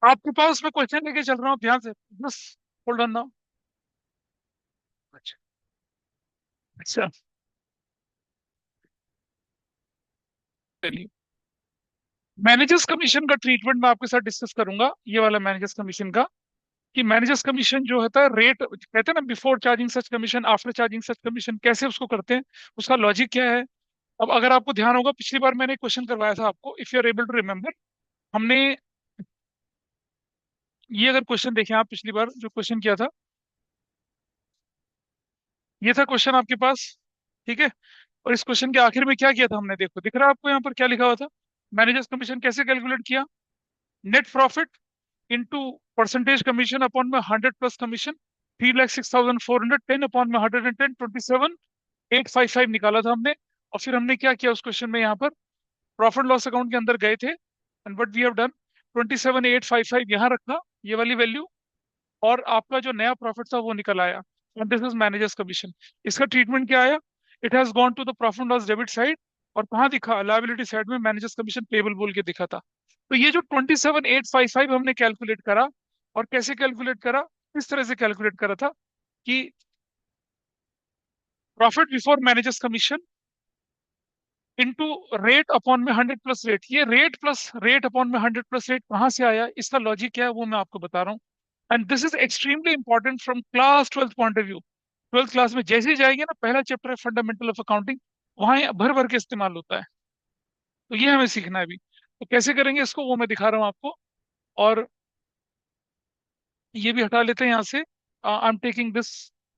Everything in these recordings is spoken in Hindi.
आपके पास मैं क्वेश्चन लेके चल रहा हूँ, ध्यान से बस होल्ड ऑन नाउ। अच्छा। अच्छा, चलिए। मैनेजर्स कमीशन का ट्रीटमेंट मैं आपके साथ डिस्कस करूंगा, ये वाला मैनेजर्स कमीशन का। कि मैनेजर्स कमीशन जो होता है, रेट कहते हैं ना, before charging such commission, after charging such commission, कैसे उसको करते हैं, उसका लॉजिक क्या है। अब अगर आपको ध्यान होगा, पिछली बार मैंने क्वेश्चन करवाया था आपको, if you are able to remember. हमने ये अगर क्वेश्चन देखें आप, पिछली बार जो क्वेश्चन किया था, ये था क्वेश्चन आपके पास। ठीक है। और इस क्वेश्चन के आखिर में क्या किया था हमने, देखो दिख रहा है आपको यहाँ पर क्या लिखा हुआ था। मैनेजर्स कमीशन कैसे कैलकुलेट किया। Net profit into percentage commission upon में 100 प्लस कमीशन। 3,06,400 10 अपॉन में 110 27,855 निकाला था हमने। और फिर हमने क्या किया उस क्वेश्चन में, यहाँ पर प्रॉफिट लॉस अकाउंट के अंदर गए थे, and what we have done, 27,855 यहाँ रखा, ये वाली वैल्यू। और आपका जो नया प्रॉफिट था वो निकल आया, and this is managers commission. इसका ट्रीटमेंट क्या आया, it has gone to the profit loss debit side. और कहाँ दिखा, लायबिलिटी साइड में मैनेजर्स कमीशन पेबल बोल के दिखा था। तो ये जो 27,855 हमने कैलकुलेट करा, और कैसे कैलकुलेट करा, इस तरह से कैलकुलेट करा था कि profit before managers commission into rate upon में 100 प्लस रेट। ये रेट प्लस रेट अपॉन में 100 प्लस रेट कहाँ से आया, इसका लॉजिक क्या है वो मैं आपको बता रहा हूँ। And this is extremely important from class twelfth point of view. Twelfth class में जैसे ही जाएंगे ना, पहला चैप्टर है फंडामेंटल ऑफ अकाउंटिंग, वहां ये भर भर के इस्तेमाल होता है। तो ये हमें सीखना है अभी, तो कैसे करेंगे इसको वो मैं दिखा रहा हूँ आपको। और ये भी हटा लेते हैं यहाँ से, आई एम टेकिंग दिस,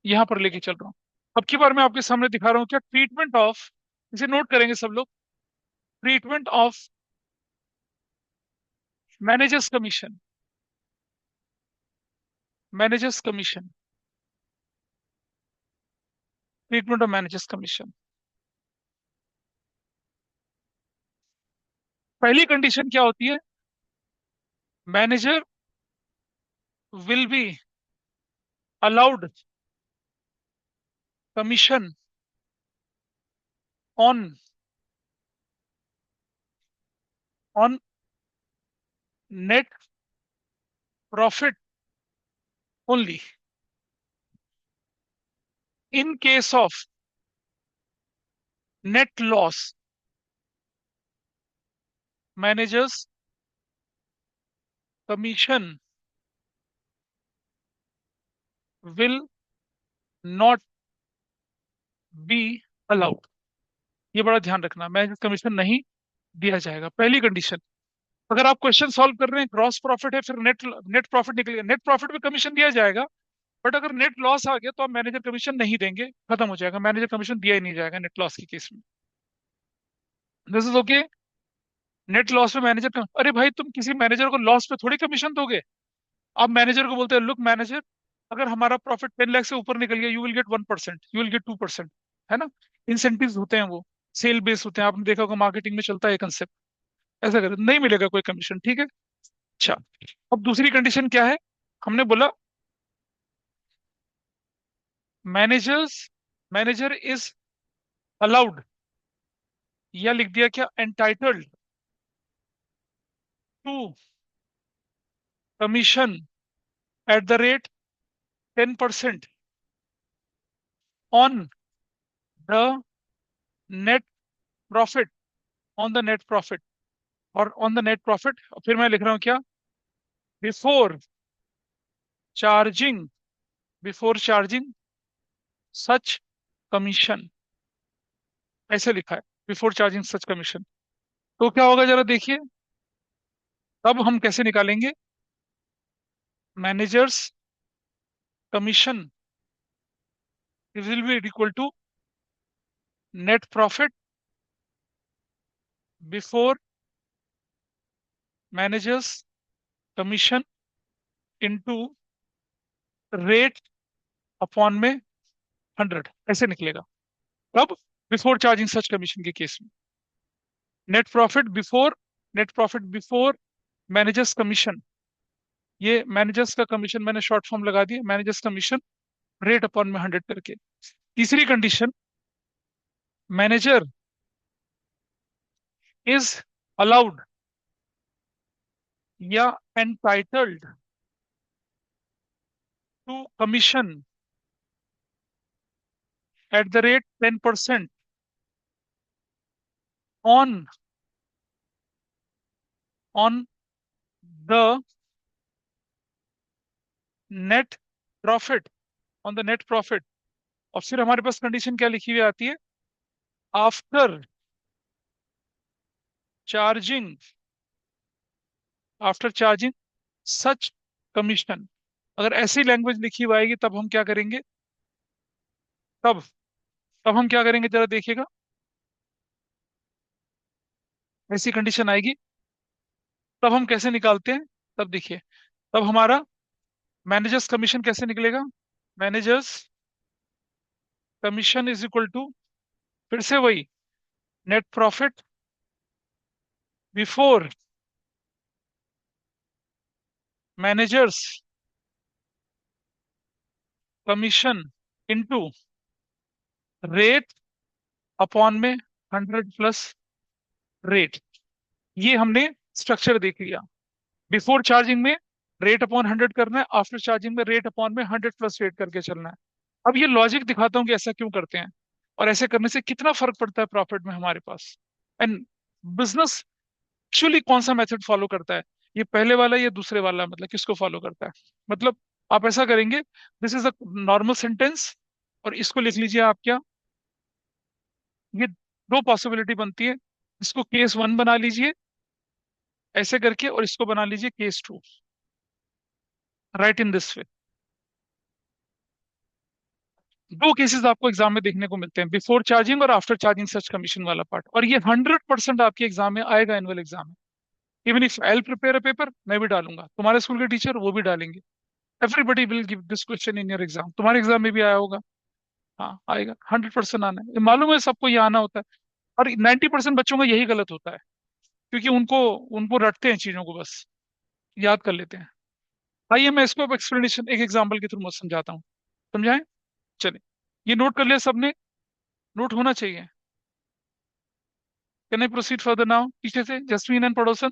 यहाँ पर लेके चल रहा हूँ। अब की बार मैं आपके सामने दिखा रहा हूँ क्या, ट्रीटमेंट ऑफ, इसे नोट करेंगे सब लोग। Treatment of managers commission, managers commission, treatment of managers commission. पहली कंडीशन क्या होती है, manager will be allowed commission on on net profit only. In case of net loss, managers commission will not be allowed. ये बड़ा ध्यान रखना, मैनेजर्स कमीशन नहीं दिया जाएगा, पहली कंडीशन। अगर आप क्वेश्चन सॉल्व कर रहे हैं, ग्रॉस प्रॉफिट है, फिर नेट नेट प्रॉफिट निकलेगा, नेट प्रॉफिट में कमीशन दिया जाएगा। बट अगर नेट लॉस आ गया तो आप मैनेजर कमीशन नहीं देंगे, खत्म हो जाएगा, मैनेजर कमीशन दिया ही नहीं जाएगा नेट लॉस के केस में। This is okay. Net loss में मैनेजर अरे भाई, तुम किसी मैनेजर को लॉस पे थोड़ी कमीशन दोगे। आप मैनेजर को बोलते हैं, लुक मैनेजर, अगर हमारा प्रॉफिट 10 लाख से ऊपर निकल गया, you will get 1%, you will get 2%। है ना। इंसेंटिव होते हैं वो, सेल बेस होते हैं, आपने देखा होगा मार्केटिंग में चलता है कंसेप्ट। ऐसा करे नहीं मिलेगा कोई कमीशन, ठीक है। अच्छा। अब दूसरी कंडीशन क्या है, हमने बोला मैनेजर्स मैनेजर इज अलाउड, या लिख दिया क्या, entitled to commission at the rate 10% on the net profit, on the net profit, और ऑन द नेट प्रॉफिट फिर मैं लिख रहा हूं क्या, before charging, before charging such commission, ऐसे लिखा है, बिफोर चार्जिंग सच कमीशन। तो क्या होगा जरा देखिए, तब हम कैसे निकालेंगे, managers commission will be equal to net profit before managers commission into rate upon में 100, ऐसे निकलेगा। कब, बिफोर चार्जिंग सच कमीशन के केस में। Net profit before, net profit before managers commission, ये मैनेजर्स का कमीशन मैंने शॉर्ट फॉर्म लगा दिया, मैनेजर्स कमीशन रेट अपॉन में 100 करके। तीसरी कंडीशन, मैनेजर इज अलाउड या entitled to commission at the rate 10% on on the net profit, on the net profit. और फिर हमारे पास कंडीशन क्या लिखी हुई आती है, after charging, after charging such commission. अगर ऐसी लैंग्वेज लिखी हुई आएगी तब हम क्या करेंगे, तब तब हम क्या करेंगे जरा देखिएगा। ऐसी कंडीशन आएगी तब हम कैसे निकालते हैं, तब देखिए। तब हमारा मैनेजर्स कमीशन कैसे निकलेगा, managers commission is equal to, फिर से वही, net profit before managers commission into rate upon में 100 प्लस रेट। ये हमने स्ट्रक्चर देख लिया। बिफोर चार्जिंग में रेट अपॉन 100 करना है, आफ्टर चार्जिंग में रेट अपॉन में 100 प्लस रेट करके चलना है। अब ये लॉजिक दिखाता हूँ कि ऐसा क्यों करते हैं और ऐसे करने से कितना फर्क पड़ता है प्रॉफिट में हमारे पास। एंड बिजनेस एक्चुअली कौन सा मेथड फॉलो करता है, ये पहले वाला या दूसरे वाला, मतलब किसको फॉलो करता है। मतलब आप ऐसा करेंगे, this is a normal sentence, और इसको लिख लीजिए आप क्या, ये दो पॉसिबिलिटी बनती है। इसको केस वन बना लीजिए ऐसे करके, और इसको बना लीजिए case two, right in this way. दो केसेस आपको एग्जाम में देखने को मिलते हैं, बिफोर चार्जिंग और आफ्टर चार्जिंग सच कमीशन वाला पार्ट, और ये 100% आपके एग्जाम में आएगा, एनुअल एग्जाम में। Even if I prepare a paper, मैं भी डालूंगा, तुम्हारे स्कूल के टीचर वो भी डालेंगे। Everybody will give this question in your exam, तुम्हारे एग्जाम में भी आया होगा। हाँ आएगा, 100% आना है, ये मालूम है सबको, ये आना होता है। और 90% बच्चों का यही गलत होता है, क्योंकि उनको उनको रटते हैं चीजों को, बस याद कर लेते हैं। आइए मैं इसको अब एक्सप्लेनेशन एक एग्जाम्पल के थ्रू मैं समझाता हूँ, समझाएं। चलिए, ये नोट कर लिया सबने, नोट होना चाहिए। Can I proceed further now, पीछे से जस्मीन एंड पड़ोसन,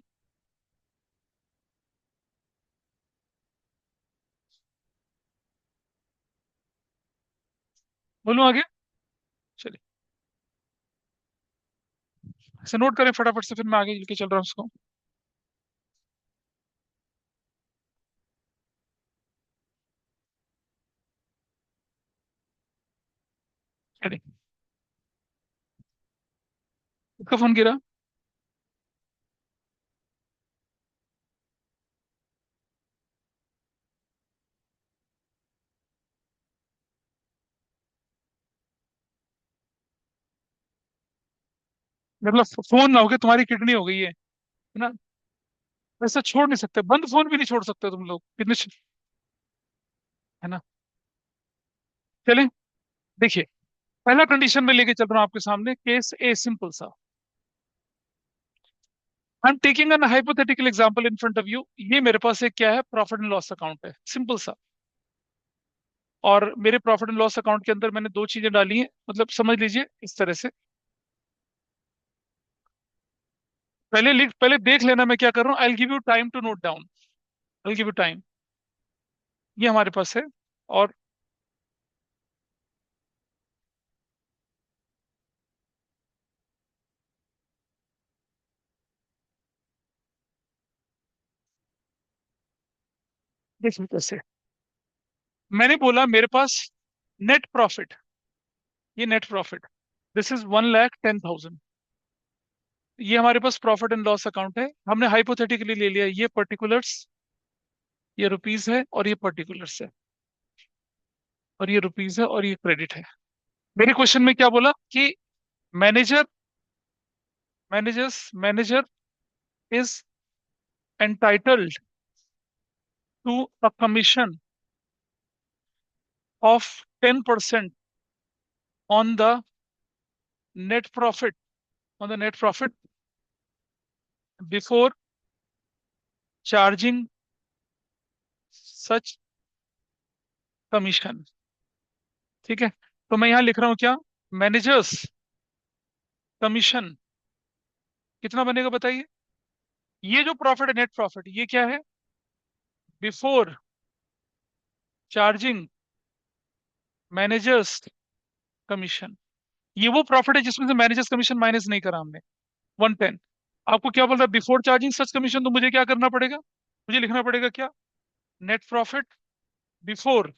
बोलूं आगे। चलिए, इसे नोट करें फटाफट से, फिर मैं आगे लेके चल रहा हूँ उसको। चलिए, इसका फोन गिरा। मतलब फोन ना होके तुम्हारी किडनी हो गई है ना। ऐसा छोड़ नहीं सकते, बंद फोन भी नहीं छोड़ सकते तुम लोग, कितने है ना। चलें, देखिए, पहला कंडीशन में लेके चल रहा हूं आपके सामने, केस ए सिंपल सा। I am taking an hypothetical example in front of you. ये मेरे पास एक क्या है, प्रॉफिट एंड लॉस अकाउंट है, सिंपल सा। और मेरे प्रॉफिट एंड लॉस अकाउंट के अंदर मैंने दो चीजें डाली हैं, मतलब समझ लीजिए इस तरह से। पहले देख लेना मैं क्या कर रहा हूँ, I give you time to note down, I give you time. ये हमारे पास है, और देखिए कैसे, मैंने बोला मेरे पास नेट प्रॉफिट, ये नेट प्रॉफिट, दिस इज 1,10,000। ये हमारे पास प्रॉफिट एंड लॉस अकाउंट है, हमने हाइपोथेटिकली ले लिया, ये पर्टिकुलर्स, ये रुपीज है, और ये पर्टिकुलर्स है, और ये रुपीज है, और ये क्रेडिट है। मेरे क्वेश्चन में क्या बोला कि manager manager is entitled to a commission of 10% on the net profit, on the net profit before charging such commission. ठीक है, तो मैं यहां लिख रहा हूं क्या, मैनेजर्स कमीशन कितना बनेगा बताइए। ये जो प्रॉफिट है नेट प्रॉफिट, ये क्या है? Before charging managers commission. ये वो प्रॉफिट है जिसमें से मैनेजर्स कमीशन माइनस नहीं करा हमने। 110। आपको क्या बोल रहा है? Before charging such commission. तो मुझे क्या करना पड़ेगा? मुझे लिखना पड़ेगा क्या? Net profit before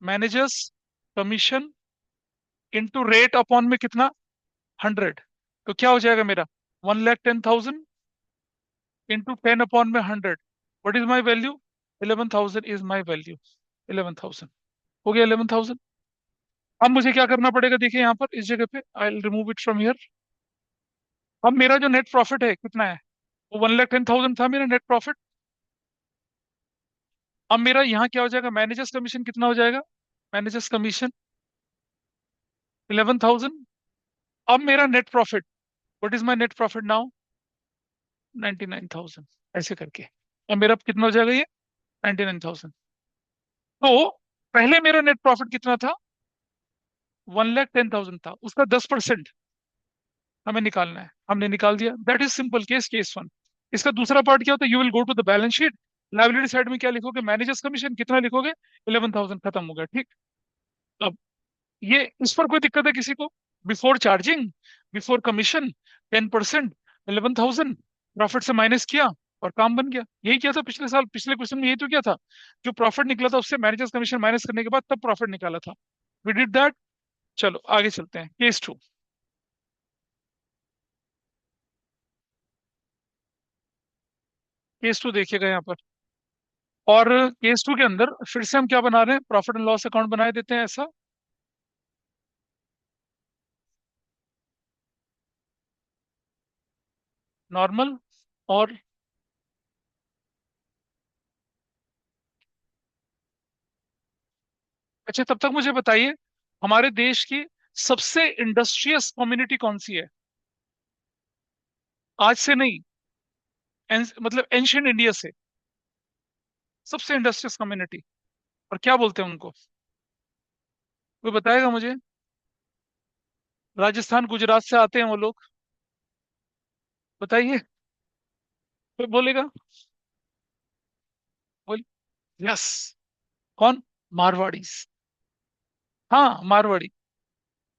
managers commission into rate upon में कितना? 100। तो क्या हो जाएगा मेरा? 1,10,000 into 10/100। What is my value? 11,000 is my value. 11,000 हो गया। 11,000। अब मुझे क्या करना पड़ेगा? देखिए यहाँ पर इस जगह पे I remove it from here. अब मेरा जो नेट प्रॉफिट है कितना है? वो 1,10,000 था मेरा नेट प्रॉफिट। अब मेरा यहाँ क्या हो जाएगा? मैनेजर्स कमीशन कितना हो जाएगा? Managers commission 11,000। अब मेरा net profit, what is my net profit now? 99,000। ऐसे करके अब मेरा कितना हो जाएगा ये? 99,000। तो पहले मेरा नेट प्रॉफिट कितना था? 1,10,000 था। उसका 10% हमें निकालना है। हमने निकाल दिया। That is simple case, case one. इसका दूसरा पार्ट क्या होता है? You will go to the balance sheet. Liability side में क्या लिखोगे? मैनेजर्स कमीशन कितना लिखोगे? 11,000। खत्म हो गया। ठीक। अब ये इस पर कोई दिक्कत है किसी को? Before charging, before commission, 10%, 11,000 profit से माइनस किया और काम बन गया। यही किया था पिछले साल, पिछले क्वेश्चन में यही तो किया था। जो प्रॉफिट निकला था उससे मैनेजर्स कमीशन माइनस करने के बाद तब प्रॉफिट निकाला था। We did that. चलो आगे चलते हैं। Case to. केस टू देखिएगा यहाँ पर। और केस टू के अंदर फिर से हम क्या बना रहे हैं? प्रॉफिट एंड लॉस अकाउंट बनाए देते हैं ऐसा। नॉर्मल। और अच्छा, तब तक मुझे बताइए, हमारे देश की सबसे इंडस्ट्रियस कम्युनिटी कौन सी है? आज से नहीं, मतलब एंशियंट इंडिया से सबसे इंडस्ट्रियस कम्युनिटी। और क्या बोलते हैं उनको? कोई बताएगा मुझे? राजस्थान गुजरात से आते हैं वो लोग। बताइए। कोई बोलेगा? बोल। यस। कौन? मारवाड़ीज। हाँ, मारवाड़ी।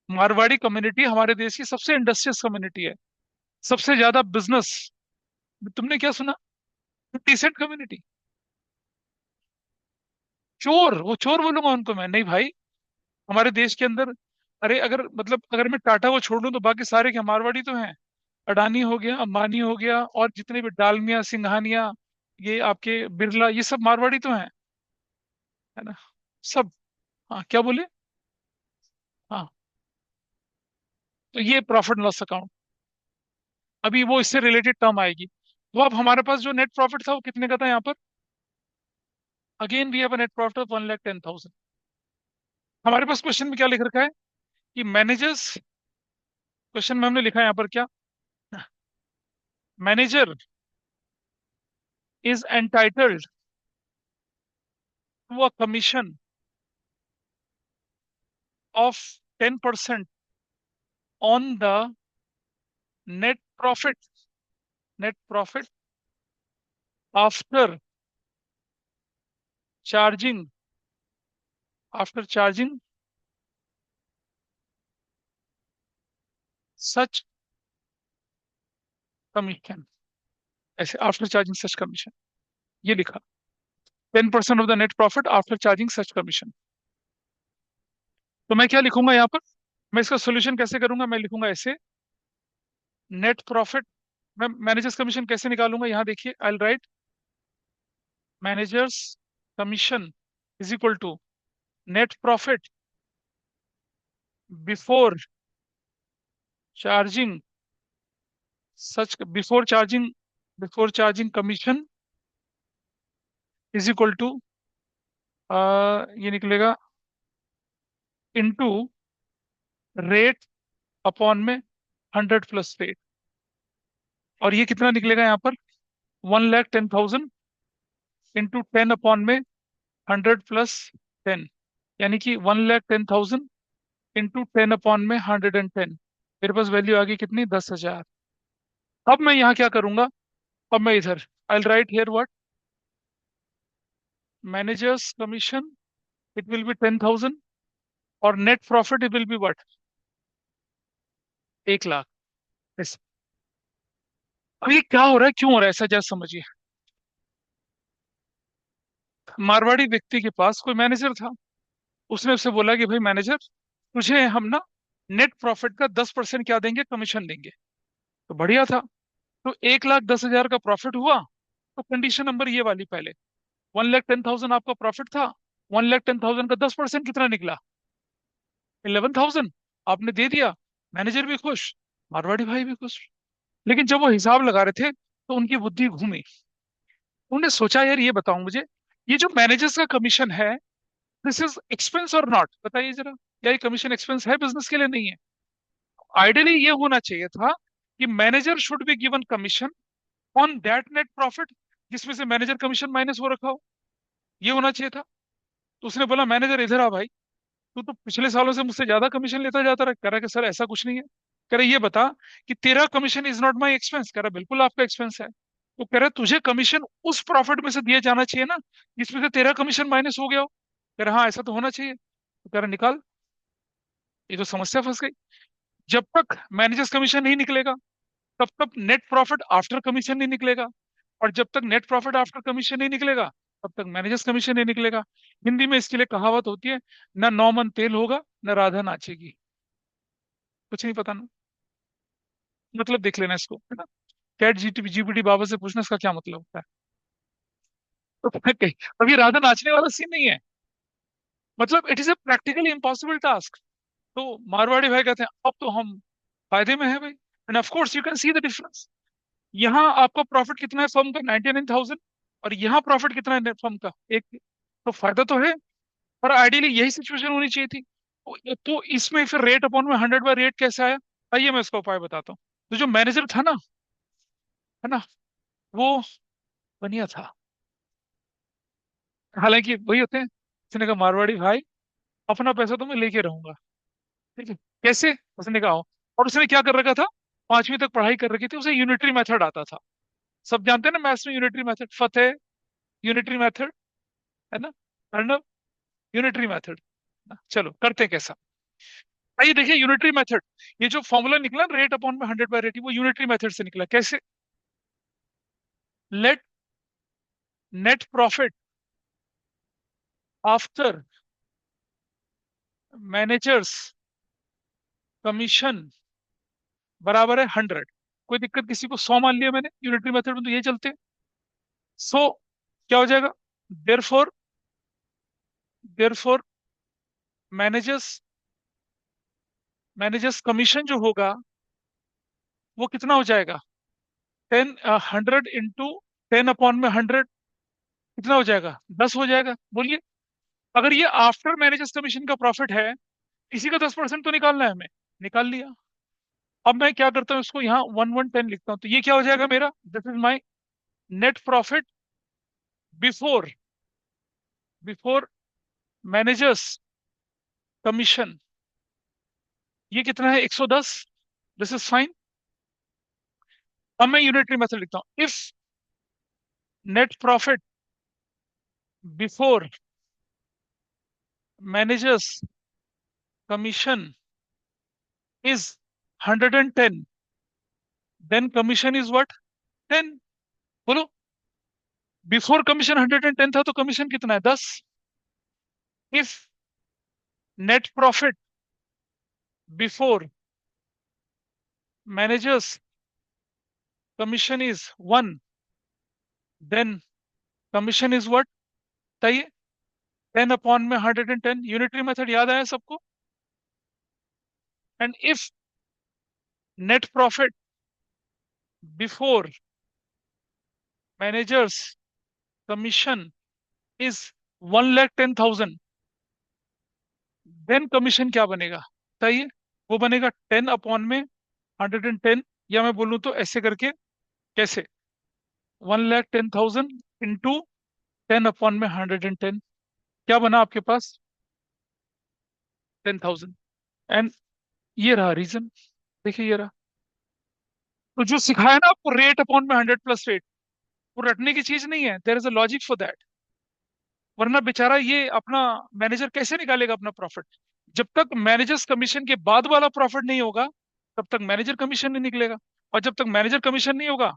मारवाड़ी कम्युनिटी हमारे देश की सबसे इंडस्ट्रियस कम्युनिटी है। सबसे ज्यादा बिजनेस। तुमने क्या सुना? Decent community. चोर? वो चोर बोलूंगा उनको मैं? नहीं भाई। हमारे देश के अंदर, अरे अगर मतलब अगर मैं टाटा को छोड़ दूं तो बाकी सारे क्या मारवाड़ी तो हैं। अडानी हो गया, अंबानी हो गया, और जितने भी डालमिया, सिंघानिया, ये आपके बिरला, ये सब मारवाड़ी तो हैं। है ना? सब। हाँ, क्या बोले? हाँ। तो ये प्रॉफिट लॉस अकाउंट, अभी वो इससे रिलेटेड टर्म आएगी। तो अब हमारे पास जो नेट प्रॉफिट था वो कितने का था यहाँ पर? Again we have a net profit of 1,10,000। हमारे पास क्वेश्चन में क्या लिख रखा है? कि मैनेजर्स, क्वेश्चन में हमने लिखा है यहाँ पर क्या? Manager is entitled to a commission of 10% on the net profit, net profit after charging, after charging such commission. ऐसे आफ्टर चार्जिंग सच कमीशन, ये लिखा। 10% of the net profit after charging such commission. तो मैं क्या लिखूंगा यहाँ पर? मैं इसका सोल्यूशन कैसे करूंगा? मैं लिखूंगा ऐसे। नेट प्रॉफिट, मैं मैनेजर्स कमीशन कैसे निकालूंगा? यहाँ देखिए, I write managers commission is equal to net profit before charging such, before charging commission is equal to, ये निकलेगा इनटू रेट अपॉन में 100 प्लस रेट। और ये कितना निकलेगा यहाँ पर? 1,10,000 इंटू 10 अपॉन में 100 प्लस 10। यानी कि 1,10,000 इंटू 10 अपॉन में 110। मेरे पास वैल्यू आ गई कितनी? 10,000। अब मैं यहाँ क्या करूंगा, अब मैं इधर I write here what, managers commission it will be 10,000 और net profit it will be what, 1 lakh. ऐसे। अब ये क्या हो रहा है, क्यों हो रहा है ऐसा, जरा समझिए। मारवाड़ी व्यक्ति के पास कोई मैनेजर था, उसने उससे बोला कि भाई मैनेजर, तुझे हम ना नेट प्रॉफिट का 10% क्या देंगे, कमीशन देंगे। तो बढ़िया था। तो 1,10,000 का प्रॉफिट हुआ। तो कंडीशन नंबर ये वाली पहले, 1,10,000 आपका प्रॉफिट था, 1,10,000 का 10% कितना निकला, 11,000। आपने दे दिया, मैनेजर भी खुश, मारवाड़ी भाई भी खुश। लेकिन जब वो हिसाब लगा रहे थे तो उनकी बुद्धि घूमी। उन्होंने सोचा यार ये बताओ मुझे, ये जो मैनेजर्स का कमीशन है, दिस इज एक्सपेंस और नॉट, बताइए जरा। या ये कमीशन एक्सपेंस है बिजनेस के लिए, नहीं है। आइडियली ये होना चाहिए था कि manager should be given commission on that net profit जिसमें से मैनेजर कमीशन माइनस हो रखा हो, ये होना चाहिए था। तो उसने बोला मैनेजर इधर आ भाई, तू तो पिछले सालों से मुझसे ज्यादा कमीशन लेता जाता रहा। कह रहा कि सर ऐसा कुछ नहीं है। कह रहा ये बता कि तेरा commission is not my expense. कह रहा बिल्कुल आपका एक्सपेंस है। तो कह रहा तुझे कमीशन उस प्रॉफिट में से दिया जाना चाहिए ना जिसमें से तेरा कमीशन माइनस हो गया हो। कह रहा हाँ ऐसा तो होना चाहिए। तो कह रहा निकाल। ये तो समस्या फंस गई। जब तक मैनेजर्स कमीशन नहीं निकलेगा तब तक नेट प्रॉफिट आफ्टर कमीशन नहीं निकलेगा, और जब तक नेट प्रॉफिट आफ्टर कमीशन नहीं निकलेगा तब तक मैनेजर्स कमीशन नहीं निकलेगा। हिंदी में इसके लिए कहावत होती है, ना 9 मन तेल होगा न राधा नाचेगी। कुछ नहीं पता ना, मतलब देख लेना इसको, है ना। चैट जीपीटी बाबा से पूछना इसका क्या मतलब होता है। तो मैं कही, अब ये राधा नाचने वाला सीन नहीं है, मतलब it is a practically impossible task. तो मारवाड़ी भाई कहते हैं अब तो हम फायदे में है भाई। End of course you can see the difference. यहाँ आपका प्रॉफिट कितना है फर्म का, 99,000, और यहाँ प्रॉफिट कितना है फर्म का, एक। तो फायदा तो है। पर आइडियली यही सिचुएशन होनी चाहिए थी। तो इसमें फिर रेट अपॉन में 100/रेट कैसे आया। आइए मैं इसका उपाय बताता हूँ। तो जो मैनेजर था ना, है ना, वो बनिया था। हालांकि वही होते हैं। उसने कहा मारवाड़ी भाई, अपना पैसा तो मैं लेके रहूंगा, ठीक है। कैसे, उसने कहा। और उसने क्या कर रखा था, 5वीं तक पढ़ाई कर रखी थी, उसे यूनिटरी मेथड आता था। सब जानते हैं ना मैथ्स में यूनिटरी मेथड, फतेह यूनिटरी मेथड, है ना, अर्नब यूनिटरी मेथड। चलो करते हैं कैसा। आइए देखिए यूनिटरी मेथड। ये जो फॉर्मूला निकला रेट अपॉन में 100/रेट, वो यूनिटरी मेथड से निकला। कैसे, let net profit after managers commission बराबर है 100। कोई दिक्कत किसी को, 100 मान लिया मैंने, यूनिटरी मेथड में तो ये चलते हैं। सो क्या हो जाएगा, therefore therefore managers managers commission जो होगा वो कितना हो जाएगा, 100 इंटू 10 अपॉन में 100, कितना हो जाएगा, 10 हो जाएगा। बोलिए, अगर ये आफ्टर मैनेजर्स कमीशन का प्रॉफिट है, इसी का 10% तो निकालना है हमें। निकाल लिया। अब मैं क्या करता हूँ, इसको यहाँ 1,110 लिखता हूँ। तो ये क्या हो जाएगा मेरा, this is my net profit before before managers commission. ये कितना है, 110। This is fine. अब मैं यूनिटरी मेथड लिखता हूँ, if net profit before managers commission is 110, then commission is what, 10। बोलो, बिफोर कमीशन 110 था तो कमीशन कितना है, 10। If net profit before managers commission is 1, then commission is what, बताइए। 10/110, यूनिटरी मेथड याद आया सबको। And if net profit before managers commission is 1,10,000, then commission क्या बनेगा, बताइए। वो बनेगा 10/110, या मैं बोलूं तो ऐसे करके, कैसे, 1,10,000 इंटू 10/110, क्या बना आपके पास, 10,000। एंड ये रहा रीजन, देखिए ये रहा। तो जो सिखाया ना आपको रेट अपॉन में 100 प्लस रेट, वो रटने की चीज नहीं है, there is a logic for that. वरना बेचारा ये अपना मैनेजर कैसे निकालेगा अपना प्रॉफिट? जब तक मैनेजर्स कमीशन के बाद वाला प्रॉफिट नहीं होगा, तब तक मैनेजर कमीशन नहीं निकलेगा। और जब तक मैनेजर कमीशन नहीं होगा,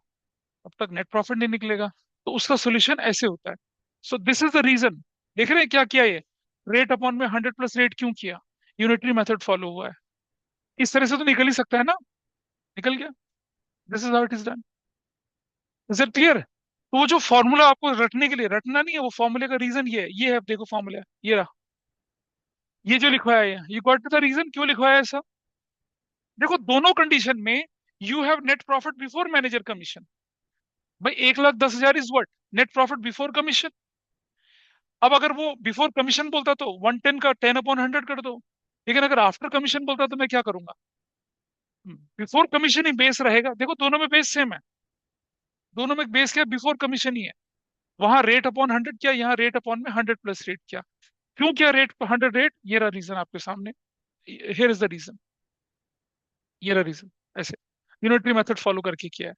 तब तक नेट प्रॉफिट नहीं निकलेगा। तो उसका सोल्यूशन ऐसे होता है। So this is the reason. देख रहे हैं क्या किया ये? रेट अपॉन में 100 प्लस रेट क्यों किया? यूनिटरी मेथड फॉलो हुआ है। इस तरह से तो निकल ही सकता है ना। निकल गया। This is how it is done. Is it clear? तो वो जो फॉर्मूला आपको रटने के लिए रटना नहीं है, वो फॉर्मूले का रीजन ये है। देखो फॉर्मूला ये रहा। ये जो लिखवाया है, यू गॉट द रीजन क्यों लिखवाया है ऐसा? देखो दोनों कंडीशन में you have net profit before manager commission. भाई 1,10,000 is what? Net profit before commission. अब अगर वो बिफोर कमीशन बोलता तो 110 का 10/100 कर दो। लेकिन अगर आफ्टर कमीशन बोलता तो मैं क्या करूंगा? बिफोर कमीशन ही बेस रहेगा। देखो दोनों में बेस सेम है। दोनों में बेस क्या? बिफोर कमीशन ही है। वहां रेट अपॉन 100 क्या, यहाँ रेट अपॉन में 100 प्लस रेट क्या? क्यों क्या रेट 100 रेट? ये रहा रीजन आपके सामने। Here is the reason. ये रहा रीजन। ऐसे यूनिटरी मेथड फॉलो करके किया है।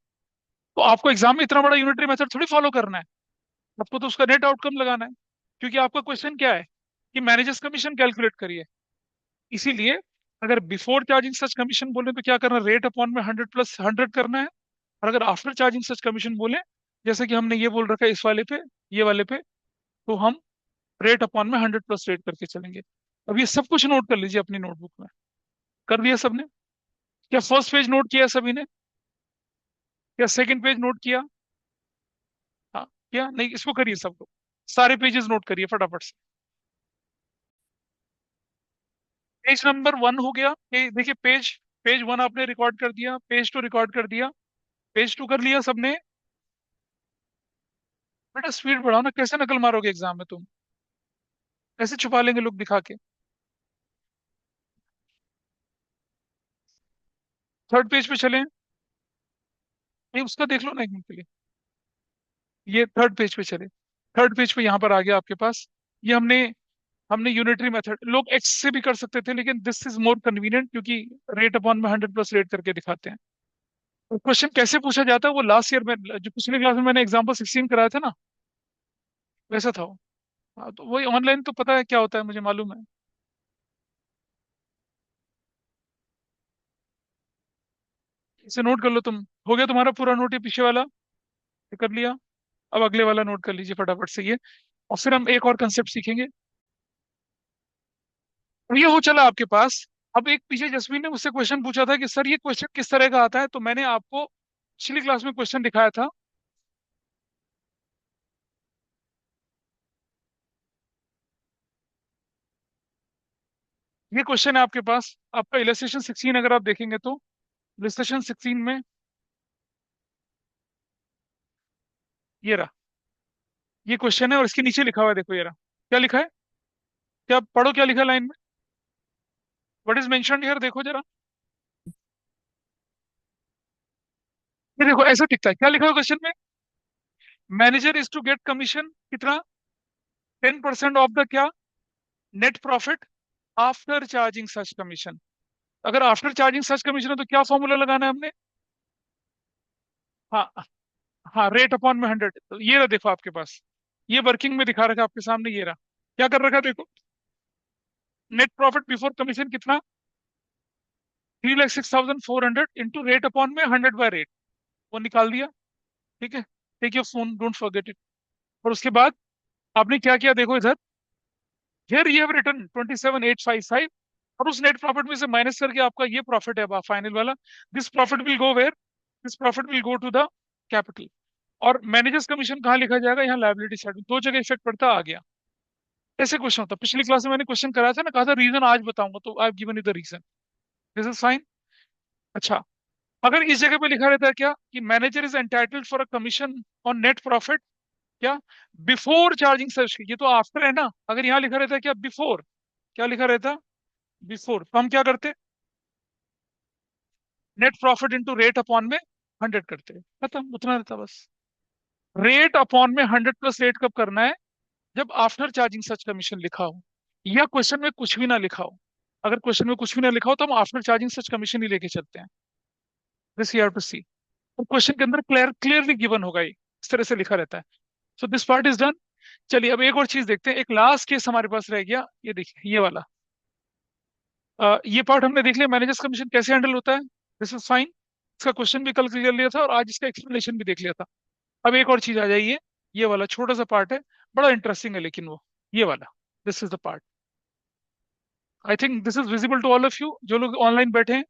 तो आपको एग्जाम में इतना बड़ा यूनिटरी मेथड थोड़ी फॉलो करना है। आपको तो उसका नेट आउटकम लगाना है। क्योंकि आपका क्वेश्चन क्या है कि मैनेजर्स कमीशन कैलकुलेट करिए। इसीलिए अगर बिफोर चार्जिंग सच कमीशन बोले तो क्या करना? रेट अपॉन में 100 प्लस 100 करना है। और अगर आफ्टर चार्जिंग सच कमीशन बोले, जैसे कि हमने ये बोल रखा है इस वाले पे, ये वाले पे, तो हम रेट अपॉन में 100 प्लस रेट करके चलेंगे। अब ये सब कुछ नोट कर लीजिए अपनी नोटबुक में। कर दिया सबने? क्या फर्स्ट पेज नोट किया सभी ने? क्या सेकंड पेज नोट किया? हाँ। क्या नहीं? इसको करिए सब लोग। सारे पेजेस नोट करिए फटाफट से। पेज नंबर 1 हो गया। देखिए पेज पेज 1 आपने रिकॉर्ड कर दिया, पेज 2 रिकॉर्ड कर दिया, पेज 2 कर लिया सबने? बेटा स्पीड बढ़ाओ ना, कैसे नकल मारोगे एग्जाम में तुम? कैसे छुपा लेंगे लोग दिखा के? थर्ड पेज पे चलें? नहीं उसका देख लो ना एक मिनट के लिए। ये थर्ड पेज पे चले। थर्ड पेज पे यहाँ पर आ गया आपके पास। ये हमने हमने यूनिटरी मेथड, लोग एक्स से भी कर सकते थे लेकिन दिस इज मोर कन्वीनियंट, क्योंकि रेट अपॉन में 100 प्लस रेट करके दिखाते हैं। क्वेश्चन कैसे पूछा जाता है वो लास्ट ईयर में, जो पिछले क्लास में मैंने एग्जाम्पल 16 कराया था ना, वैसा था वो। हाँ, तो वही ऑनलाइन तो पता है क्या होता है, मुझे मालूम है। इसे नोट कर लो तुम। हो गया तुम्हारा पूरा नोट ये पीछे वाला? ये कर लिया? अब अगले वाला नोट कर लीजिए फटाफट से ये। और फिर हम एक और कंसेप्ट सीखेंगे। अब ये हो चला आपके पास। अब एक पीछे जसमीन ने मुझसे क्वेश्चन पूछा था कि सर ये क्वेश्चन किस तरह का आता है, तो मैंने आपको पिछली क्लास में क्वेश्चन दिखाया था। ये क्वेश्चन है आपके पास, आपका इलस्ट्रेशन 16 अगर आप देखेंगे तो इलस्ट्रेशन 16 में ये रहा। ये क्वेश्चन है और इसके नीचे लिखा हुआ है, देखो ये रहा। क्या लिखा है? क्या पढ़ो, क्या लिखा है लाइन में? व्हाट इज मेंशन्ड हियर, देखो जरा। ये देखो ऐसा दिखता है, क्या लिखा है क्वेश्चन में? Manager is to get commission कितना? 10% ऑफ द क्या? Net profit after charging such commission. अगर आफ्टर चार्जिंग सच कमीशन है तो क्या फॉर्मूला लगाना है हमने? हाँ। हाँ रेट अपॉन में 100। तो ये रहा देखो आपके पास। ये वर्किंग में दिखा रखा है आपके सामने, ये रहा। क्या कर रखा है देखो? नेट प्रॉफिट बिफोर कमीशन कितना? 3,06,400 इंटू रेट अपॉन में 100/रेट। वो निकाल दिया। ठीक है। Take your phone, don't forget it. और उसके बाद आपने क्या किया देखो इधर। Here you have written 27,855। और उस नेट प्रॉफिट में से माइनस करके आपका ये प्रॉफिट है फाइनल वाला। This profit will go where? This profit will go to the capital. और मैनेजर्स कमीशन कहाँ लिखा जाएगा? यहाँ लायबिलिटी साइड में। दो जगह इफेक्ट पड़ता आ गया। ऐसे क्वेश्चन होता है। पिछली क्लास में मैंने क्वेश्चन कराया था ना, कहा था रीजन आज बताऊंगा, तो I have given you the reason. This is fine. अच्छा, अगर इस जगह पे लिखा रहता है क्या कि manager is entitled for a commission on net profit, क्या बिफोर चार्जिंग सर्च, ये तो आफ्टर है ना। अगर यहाँ लिखा रहता है क्या बिफोर, क्या लिखा रहता? बिफोर, तो हम क्या करते? Net profit into rate upon में 100 करते, खत्म, उतना रहता बस। रेट अपॉन में 100 प्लस रेट कब करना है? जब आफ्टर चार्जिंग सच कमीशन लिखा हो, या क्वेश्चन में कुछ भी ना लिखा हो। अगर क्वेश्चन में कुछ भी ना लिखा हो तो हम आफ्टर चार्जिंग सच कमीशन ही लेके चलते हैं। दिस यू हैव टू सी। और क्वेश्चन के अंदर क्लियरली गिवन होगा, ये इस तरह से लिखा रहता है। So this part is done. चलिए अब एक और चीज देखते हैं, एक लास्ट केस हमारे पास रह गया, ये देखिए ये वाला। ये पार्ट हमने देख लिया, मैनेजर्स कमीशन कैसे हैंडल होता है, दिस इज फाइन। इसका क्वेश्चन भी कल क्लियर लिया था और आज इसका एक्सप्लेनेशन भी देख लिया था। अब एक और चीज आ जाइए, ये वाला छोटा सा पार्ट है, बड़ा इंटरेस्टिंग है लेकिन वो, ये वाला, this is the part. I think this is visible to all of you जो लोग ऑनलाइन बैठे हैं।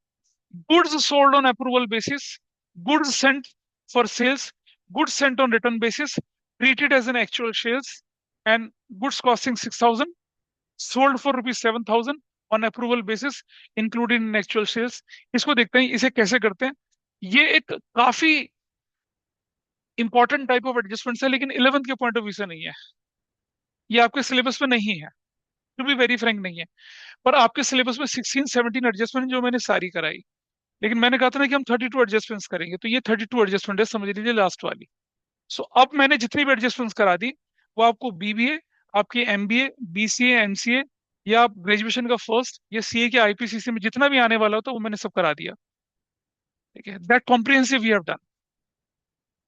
Goods sold on approval basis, goods sent for sales, goods sent on return basis, treated as an actual sales, and goods costing 6,000 sold for rupees 7,000 on approval basis included in actual sales. इसको देखते हैं इसे कैसे करते हैं। ये एक काफी इंपॉर्टेंट टाइप ऑफ एडजस्टमेंट है, लेकिन 11th के पॉइंट ऑफ व्यू से नहीं है, ये आपके सिलेबस में नहीं है, टू बी वेरी फ्रैंक नहीं है। पर आपके सिलेबस में 16-17 एडजस्टमेंट जो मैंने सारी कराई, लेकिन मैंने कहा था ना कि हम 32 एडजस्टमेंट्स करेंगे, तो ये 32 एडजस्टमेंट है, समझ लीजिए लास्ट वाली। सो अब मैंने जितनी भी एडजस्टमेंट्स करा दी, वो आपको बीबीए, आपकी एमबीए, बीसीए, एमसीए, या आप ग्रेजुएशन का फर्स्ट, या सीए के आईपीसीसी में जितना भी आने वाला होता वो मैंने सब करा दिया। ठीक है, that comprehensive we have done.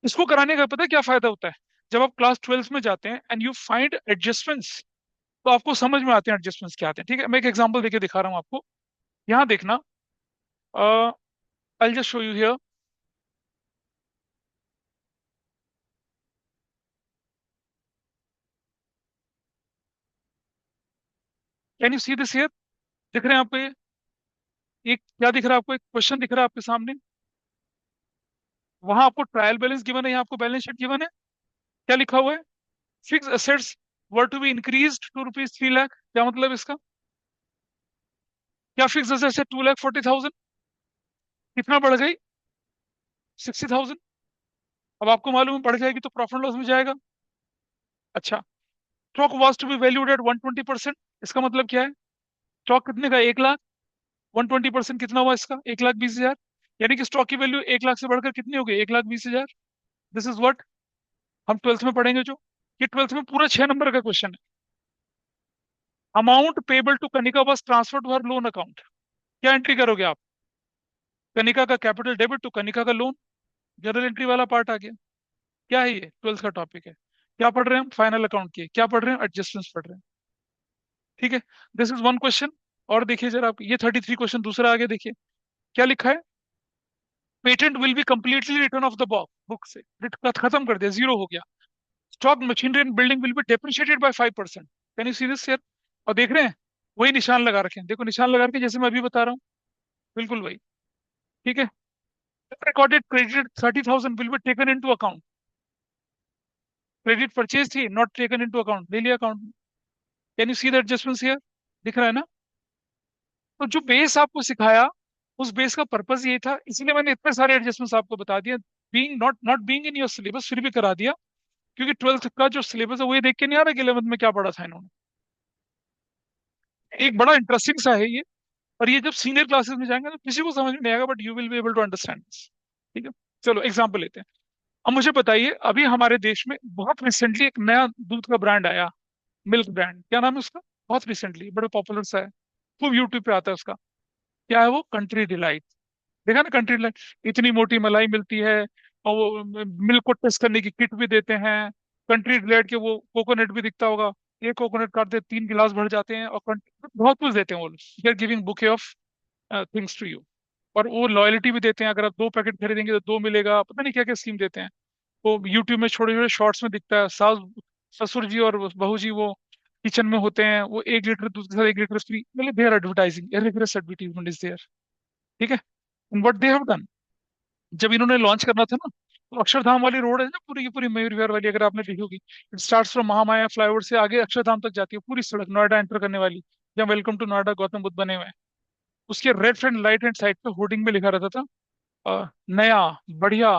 इसको कराने का पता है क्या फायदा होता है? जब आप क्लास 12 में जाते हैं एंड यू फाइंड एडजस्टमेंट्स, तो आपको समझ में आते हैं एडजस्टमेंट्स क्या आते हैं। ठीक है, मैं एक एग्जांपल देके दिखा रहा हूँ आपको, यहाँ देखना। I just show you here. Can you see this here? दिख रहे हैं आपको ये? एक क्या दिख रहा है आपको? एक क्वेश्चन दिख रहा है आपके सामने, वहां आपको ट्रायल बैलेंस गिवन है, यहाँ आपको बैलेंस शीट गिवन है। क्या लिखा हुआ है? Fix assets were to be increase to rupees 3 lakh. क्या मतलब इसका? क्या फिक्स असेट्स है 2,40,000, कितना बढ़ गई? 60,000। अब आपको मालूम है बढ़ जाएगी तो प्रॉफिट लॉस में जाएगा। अच्छा, stock was to be valued at 120%, इसका मतलब क्या है? स्टॉक कितने का? 1 लाख। 120% कितना हुआ इसका? 1,20,000। यानी कि स्टॉक की वैल्यू 1 लाख से बढ़कर कितनी हो गई? 1,20,000। दिस इज व्हाट हम ट्वेल्थ में पढ़ेंगे जो, ये ट्वेल्थ में पूरा 6 नंबर का क्वेश्चन है। अमाउंट पेबल टू कनिका बस transfer to her loan account. क्या एंट्री करोगे आप? कनिका का कैपिटल डेबिट टू कनिका का लोन, जनरल एंट्री वाला पार्ट आ गया। क्या है ये? ट्वेल्थ का टॉपिक है। क्या पढ़ रहे हैं हम? फाइनल अकाउंट की। क्या पढ़ रहे हैं? एडजस्टमेंट्स पढ़ रहे हैं। ठीक है, दिस इज वन क्वेश्चन। और देखिए जरा आप, ये 33 क्वेश्चन दूसरा आगे देखिए, क्या लिखा है? Patent will be completely return off the book से, खत्म कर दिया, जीरो हो गया। Stock machinery and building will be depreciated by 5%। Can you see this here? और देख रहे हैं, वही निशान लगा रखे हैं, देखो निशान लगा रखे हैं, जैसे मैं अभी बता रहा हूँ, बिल्कुल वही। ठीक है, recorded credit 30,000 will be taken into account. Credit purchase थी, नॉट टेकन इनटू अकाउंट, ले लिया अकाउंट में। Can you see the adjustments here? दिख रहा है ना? तो जो बेस आपको सिखाया, उस बेस का पर्पस ये था, इसीलिए मैंने इतने सारे एडजस्टमेंट्स आपको बता दिए, being not being in your syllabus, फिर भी करा दिया, क्योंकि ट्वेल्थ का जो सिलेबस है वो ये देख के नहीं आ रहा कि 11th में क्या पढ़ा था इन्होंने। एक बड़ा इंटरेस्टिंग सा है ये, और ये जब सीनियर क्लासेस में जाएंगे तो किसी को समझ में नहीं आएगा, but you will be able to understand this. ठीक है, चलो एग्जाम्पल लेते हैं। अब मुझे बताइए, अभी हमारे देश में बहुत रिसेंटली एक नया दूध का ब्रांड आया, मिल्क ब्रांड, क्या नाम है उसका? बहुत रिसेंटली बड़ा पॉपुलर सा है, खूब यूट्यूब पे आता है उसका। क्या है वो? Country delight. देखा ना कंट्री डिलाइट? इतनी मोटी मलाई मिलती है, और वो मिल्क को टेस्ट करने की किट भी देते हैं। कंट्री डिलाइट के वो कोकोनट भी दिखता होगा, एक कोकोनट काटते 3 गिलास भर जाते हैं, और बहुत कुछ देते हैं वो लोग, they are giving bouquet of things to you. और वो लॉयल्टी भी देते हैं, अगर आप 2 पैकेट खरीदेंगे तो 2 मिलेगा, पता नहीं क्या क्या स्कीम देते हैं। वो यूट्यूब में छोटे छोटे शॉर्ट्स में दिखता है, सास ससुर जी और बहू जी वो किचन में होते हैं, वो 1 लीटर दूध के साथ 1 लीटर फ्री, मतलब there advertising, rigorous advertisement is there. ठीक है, and what they have done, जब इन्होंने लॉन्च करना था ना, तो अक्षरधाम वाली रोड है ना पूरी की पूरी, मयूर विहार वाली, अगर आपने देखी होगी, it starts from Mahamaya flyover से आगे अक्षरधाम तक जाती है पूरी सड़क, नोएडा एंटर करने वाली, जहाँ वेलकम टू नोएडा गौतम बुद्ध बने हुए हैं। उसके red front right hand side पे होर्डिंग में लिखा रहता था, नया, बढ़िया,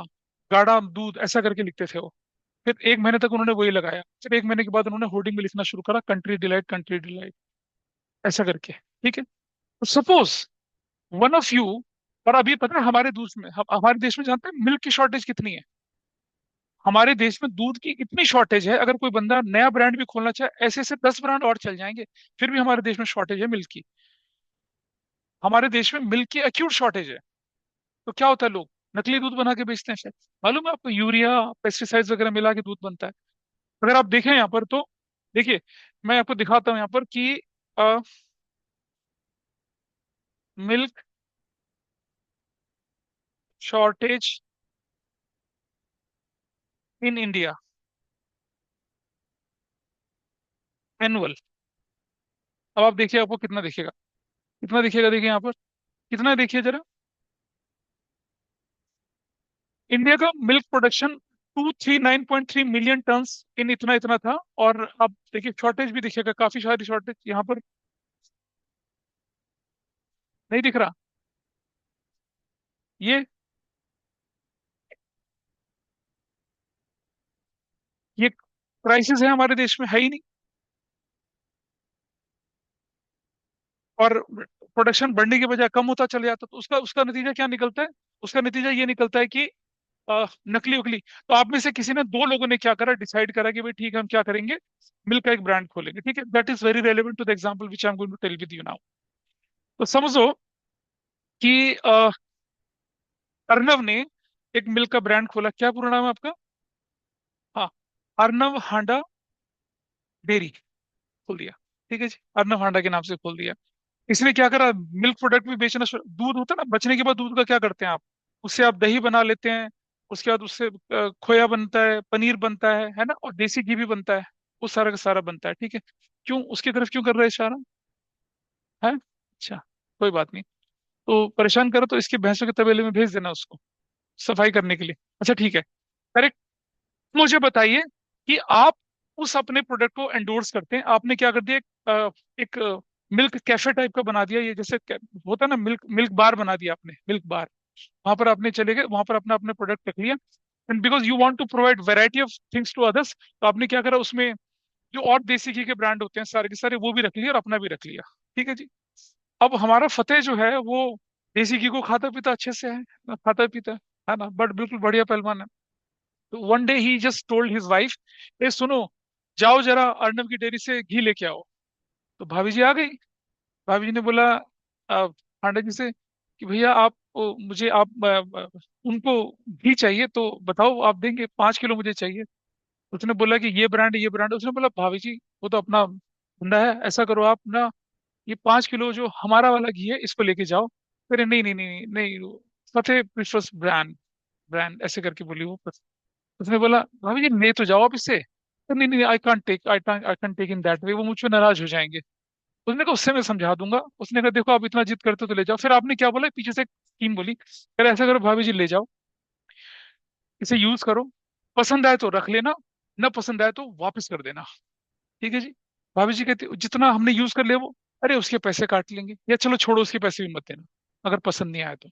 गाढ़ा दूध, ऐसा करके लिखते थे वो। फिर 1 महीने तक उन्होंने वही लगाया, फिर 1 महीने के बाद उन्होंने होर्डिंग में लिखना शुरू करा, कंट्री डिलाइट, कंट्री डिलाइट, ऐसा करके। ठीक है, तो सपोज वन ऑफ यू, पर अभी पता है हमारे दूध में, हमारे देश में जानते हैं मिल्क की शॉर्टेज कितनी है? हमारे देश में दूध की इतनी शॉर्टेज है, अगर कोई बंदा नया ब्रांड भी खोलना चाहे, ऐसे ऐसे 10 ब्रांड और चल जाएंगे, फिर भी हमारे देश में शॉर्टेज है मिल्क की। हमारे देश में मिल्क की एक्यूट शॉर्टेज है। तो क्या होता है, लोग नकली दूध बना के बेचते हैं शायद। मालूम है आपको, यूरिया पेस्टिसाइड्स वगैरह मिला के दूध बनता है। अगर आप देखें यहाँ पर तो, देखिए, मैं आपको दिखाता हूँ यहाँ पर कि milk shortage in India annual. अब आप देखिए आपको कितना दिखेगा, कितना दिखेगा, देखिए यहाँ पर कितना है, देखिए जरा। इंडिया का मिल्क प्रोडक्शन 239.3 मिलियन टन्स इन इतना इतना था। और अब देखिए शॉर्टेज भी दिखेगा, काफी सारी शॉर्टेज यहाँ पर। नहीं दिख रहा ये ये क्राइसिस है हमारे देश में, है ही नहीं। और प्रोडक्शन बढ़ने के बजाय कम होता चले जाता, तो उसका उसका नतीजा क्या निकलता है? उसका नतीजा ये निकलता है कि नकली उकली। तो आप में से किसी ने, दो लोगों ने क्या करा, डिसाइड करा कि भाई ठीक है, हम क्या करेंगे, मिल्क का एक ब्रांड खोलेंगे। ठीक है, that is very relevant to the example which I am going to tell with you now. तो समझो कि अर्नव ने एक मिल्क का ब्रांड खोला। क्या पूरा नाम है आपका? हाँ, अर्नव हांडा डेयरी खोल दिया। ठीक है जी, अर्नव हांडा के नाम से खोल दिया। इसने क्या करा, मिल्क प्रोडक्ट भी बेचना दूध होता है ना, बचने के बाद दूध का क्या करते हैं आप? उससे आप दही बना लेते हैं। उसके बाद उससे खोया बनता है, पनीर बनता है ना, और देसी घी भी बनता है। वो सारा का सारा बनता है। ठीक है, क्यों उसकी तरफ क्यों कर रहे हैं इशारा? है, अच्छा, कोई बात नहीं। तो परेशान करो तो इसके भैंसों के तबेले में भेज देना उसको, सफाई करने के लिए। अच्छा ठीक है, करेक्ट। मुझे बताइए कि आप उस अपने प्रोडक्ट को एंडोर्स करते हैं, आपने क्या कर दिया, एक मिल्क कैफे टाइप का बना दिया, ये जैसे होता है ना, मिल्क मिल्क बार बना दिया आपने, मिल्क बार। वहां पर आपने चले गए, वहां पर अपना अपने प्रोडक्ट रख लिया। And because you want to provide variety of things to others, तो आपने क्या करा, उसमें जो और देसी घी के ब्रांड होते हैं सारे के सारे, वो भी रख लिया और अपना भी रख लिया। ठीक है जी। अब हमारा फतेह जो है वो देसी घी को खाता पीता अच्छे से है, खाता पीता है ना, बट बिल्कुल बढ़िया पहलवान है। तो वन डे ही जस्ट टोल्ड हिज वाइफ, ए सुनो, जाओ जरा अर्नब की डेयरी से घी लेके आओ। तो भाभी जी आ गई। भाभी जी ने बोला पांडा जी से कि भैया आप मुझे आप उनको घी चाहिए तो बताओ, आप देंगे? 5 किलो मुझे चाहिए। उसने बोला कि ये ब्रांड, ये ब्रांड। उसने बोला भाभी जी वो तो अपना धंधा है, ऐसा करो आप ना, ये 5 किलो जो हमारा वाला घी है इसको लेके जाओ। अरे नहीं नहीं नहीं नहीं नहीं, फतेह प्रीफर्स ब्रांड, ब्रांड ऐसे करके बोली वो। उसने बोला भाभी जी ले तो जाओ आप इससे। तो नहीं नहीं, I can't take in that way, वो मुझ पे नाराज हो जाएंगे। उसने कहा उससे मैं समझा दूंगा। उसने कहा देखो आप इतना जिद करते हो तो ले जाओ। फिर आपने क्या बोला, पीछे से एक स्कीम बोली, अरे ऐसा करो भाभी जी ले जाओ, इसे यूज करो, पसंद आए तो रख लेना, न पसंद आए तो वापस कर देना। ठीक है जी। भाभी जी कहती जितना हमने यूज कर लिया वो, अरे उसके पैसे काट लेंगे, या चलो छोड़ो उसके पैसे भी मत देना अगर पसंद नहीं आया तो।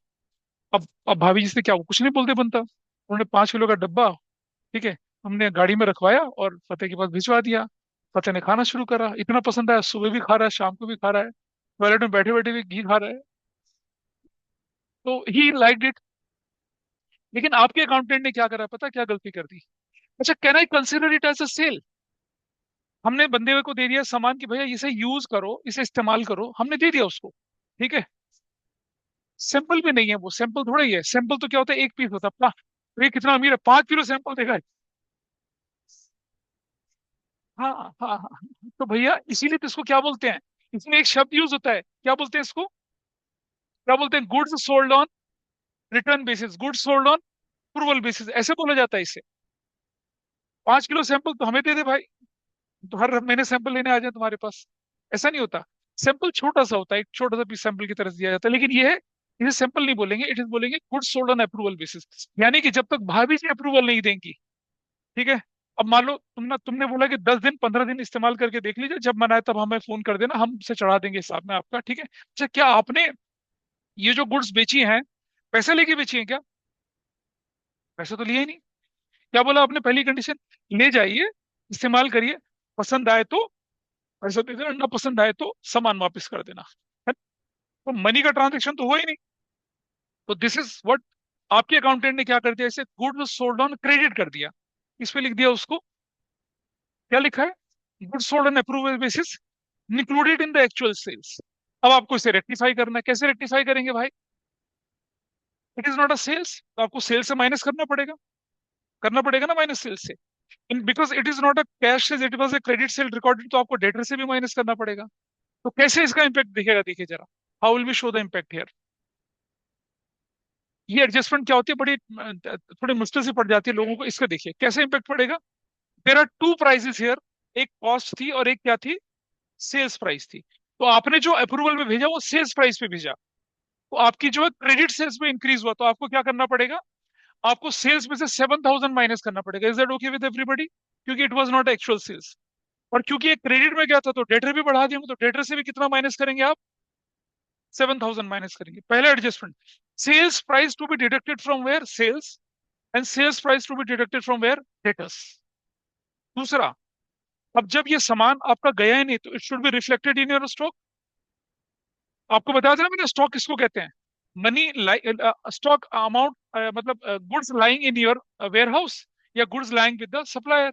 अब भाभी जी से क्या, वो कुछ नहीं बोलते बनता। उन्होंने 5 किलो का डब्बा, ठीक है, हमने गाड़ी में रखवाया और फतेह के पास भिजवा दिया। फतेह ने खाना शुरू करा, इतना पसंद आया, सुबह भी खा रहा है, शाम को भी खा रहा है, टॉयलेट में बैठे बैठे भी घी खा रहा है। तो ही लाइक इट। लेकिन आपके अकाउंटेंट ने क्या करा, पता क्या गलती कर दी? अच्छा, can I consider it as a sale? हमने बंदे को दे दिया सामान कि भैया इसे यूज करो, इसे इस्तेमाल करो, हमने दे दिया उसको। ठीक है, सैंपल भी नहीं है वो, सैंपल थोड़ा ही है, सैंपल तो क्या होता है, एक पीस होता है। तो ये कितना अमीर है, 5 किलो सैंपल देगा। हाँ हाँ हाँ हाँ। तो भैया इसीलिए तो इसको क्या बोलते हैं, इसमें एक शब्द यूज होता है, क्या बोलते हैं इसको, क्या बोलते हैं, goods sold on return basis, goods sold on approval basis, ऐसे बोला जाता है इसे। 5 किलो सैंपल तो हमें दे दे भाई, तो हर महीने सैंपल लेने आ जाए तुम्हारे पास। ऐसा नहीं होता। सैंपल छोटा सा होता है, एक छोटा सा पीस सैंपल की तरह से दिया जाता है। लेकिन ये है, इसे सैंपल नहीं बोलेंगे, इट इज बोलेंगे goods sold on approval basis. यानी कि जब तक भाभी जी अप्रूवल नहीं देंगी, ठीक है। अब मान लो तुमने बोला कि 10 दिन 15 दिन इस्तेमाल करके देख लीजिए, जब मन आए तब हमें फोन कर देना, हम से चढ़ा देंगे हिसाब में आपका। ठीक है, अच्छा क्या आपने ये जो गुड्स बेची हैं, पैसे लेके बेची हैं क्या? पैसे तो लिए ही नहीं। क्या बोला आपने पहली कंडीशन, ले जाइए, इस्तेमाल करिए, पसंद आए तो पैसा दे देना, ना पसंद आए तो सामान वापस कर देना, है? तो मनी का ट्रांजेक्शन तो हुआ ही नहीं। तो दिस इज व्हाट आपके अकाउंटेंट ने क्या कर दिया, इसे गुड्स सोल्ड ऑन क्रेडिट कर दिया। इस पे लिख दिया उसको, क्या लिखा है, goods sold on approval basis included in the actual sales. अब आपको इसे रेक्टिफाई करना है, कैसे रेक्टिफाई करेंगे भाई? It is not a sales, तो आपको सेल से माइनस करना पड़ेगा ना माइनस सेल से। Because it is not a cash sale, it was a credit sale recorded, तो आपको डेटर से भी माइनस करना पड़ेगा। तो कैसे इसका इम्पैक्ट दिखेगा, देखिए जरा, how will be show the impact here. ये एडजस्टमेंट क्या होती है, बड़ी थोड़ी मुश्किल से पड़ जाती है लोगों को, इसका देखिए कैसे इम्पैक्ट पड़ेगा। There are two prices here, एक कॉस्ट थी और एक क्या थी, सेल्स प्राइस थी। तो आपने जो अप्रूवल में भेजा वो सेल्स प्राइस पे भेजा, तो आपकी जो है क्रेडिट सेल्स में इंक्रीज हुआ, तो आपको क्या करना पड़ेगा, आपको सेल्स में से 7,000 माइनस करना पड़ेगा। Is that okay with everybody, क्योंकि it was not actual sales. और क्योंकि ये क्रेडिट में गया था तो डेटर भी बढ़ा दिया, तो डेटर से भी कितना माइनस करेंगे आप, 7,000 माइनस करेंगे। पहले adjustment, sales price to be deducted from where, sales, and sales price to be deducted from where, debtors. दूसरा, अब जब ये सामान आपका गया ही नहीं तो it should be reflected in your stock. आपको बताया था ना मैंने, स्टॉक किसको कहते हैं, मनी, स्टॉक अमाउंट, मतलब goods lying in your warehouse, या goods lying with the supplier.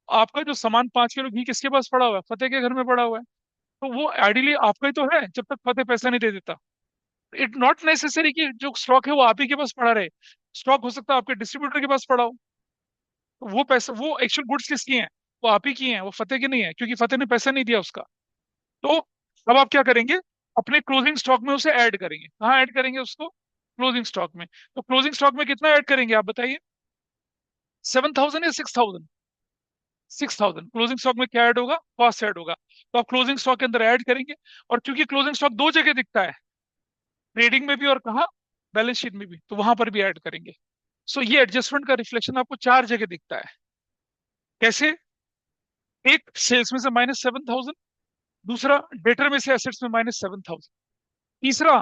आपका जो सामान 5 किलो घी किसके पास पड़ा हुआ है, फतेह के घर में पड़ा हुआ है, तो वो आइडियली आपका ही तो है जब तक फतेह पैसा नहीं दे देता। इट नॉट नेसेसरी कि जो स्टॉक है वो आप ही के पास पड़ा रहे, स्टॉक हो सकता है आपके डिस्ट्रीब्यूटर के पास पड़ा हो। तो वो पैसा, वो एक्चुअल गुड्स किसकी हैं, वो आप ही की हैं, वो फतेह की नहीं है, क्योंकि फतेह ने पैसा नहीं दिया उसका। तो अब आप क्या करेंगे, अपने क्लोजिंग स्टॉक में उसे ऐड करेंगे। कहाँ ऐड करेंगे उसको, क्लोजिंग स्टॉक में। तो क्लोजिंग स्टॉक में कितना ऐड करेंगे आप बताइए, 7,000 या 6,000, 6,000। क्लोजिंग स्टॉक में क्या ऐड होगा, कॉस्ट ऐड होगा, तो आप क्लोजिंग स्टॉक के अंदर ऐड करेंगे। और क्योंकि क्लोजिंग स्टॉक दो जगह दिखता है, ट्रेडिंग में भी और कहा, बैलेंस शीट में भी, तो वहां पर भी ऐड करेंगे। सो ये एडजस्टमेंट का रिफ्लेक्शन आपको चार जगह दिखता है। कैसे, एक, सेल्स में से -7,000, दूसरा, डेटर में से एसेट्स में -7,000, तीसरा,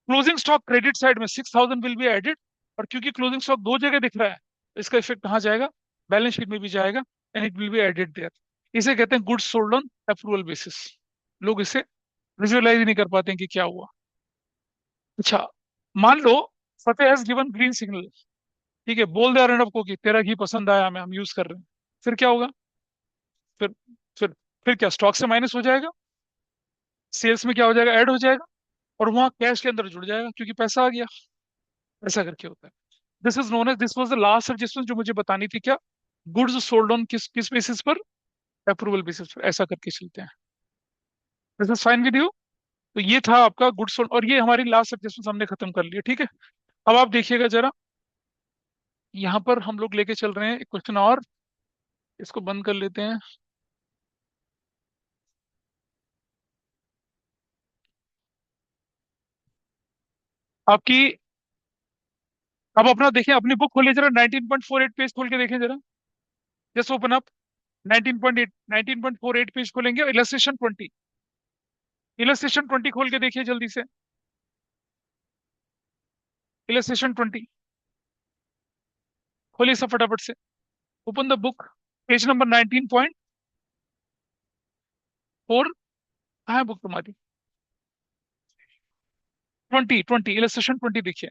क्लोजिंग स्टॉक क्रेडिट साइड में 6,000 विल बी एडेड। और क्योंकि क्लोजिंग स्टॉक दो जगह दिख रहा है, तो इसका इफेक्ट कहाँ जाएगा, बैलेंस शीट में भी जाएगा, and it will be added there. इसे कहते हैं goods sold on approval basis. लोग इसे विजुअलाइज नहीं कर पाते हैं कि क्या हुआ। अच्छा, मान लो फतेह हैज गिवन ग्रीन सिग्नल, ठीक है, बोल दे अर्णव को कि तेरा घी पसंद आया, हमें, हम यूज कर रहे हैं। फिर क्या होगा, फिर फिर फिर क्या, स्टॉक से माइनस हो जाएगा, सेल्स में क्या हो जाएगा, ऐड हो जाएगा, और वहां कैश के अंदर जुड़ जाएगा क्योंकि पैसा आ गया। ऐसा करके होता है। This is known as, this was the last adjustment जो मुझे बतानी थी, क्या, गुड्स सोल्ड ऑन किस किस बेसिस पर, अप्रूवल बेसिस पर। ऐसा करके चलते हैं। This is fine with you. तो ये था आपका गुड्स सोल्ड, और ये हमारी लास्ट एडजस्टमेंट हमने खत्म कर लिया, ठीक है। अब आप देखिएगा जरा, यहाँ पर हम लोग लेके चल रहे हैं एक क्वेश्चन और, इसको बंद कर लेते हैं। आपकी, अब अपना देखें, अपनी बुक खोलिए जरा, 19.48 पेज खोल के देखें जरा, जस्ट ओपन अप 19.8, 19.48 पेज खोलेंगे, इलस्ट्रेशन 20, इलस्ट्रेशन 20 खोल के देखिए जल्दी से, इलस्ट्रेशन 20 खोलिए सब फटाफट से। Open the book, page number 19.4। कहाँ है बुक तुम्हारी, 20, इलस्ट्रेशन 20 देखिए।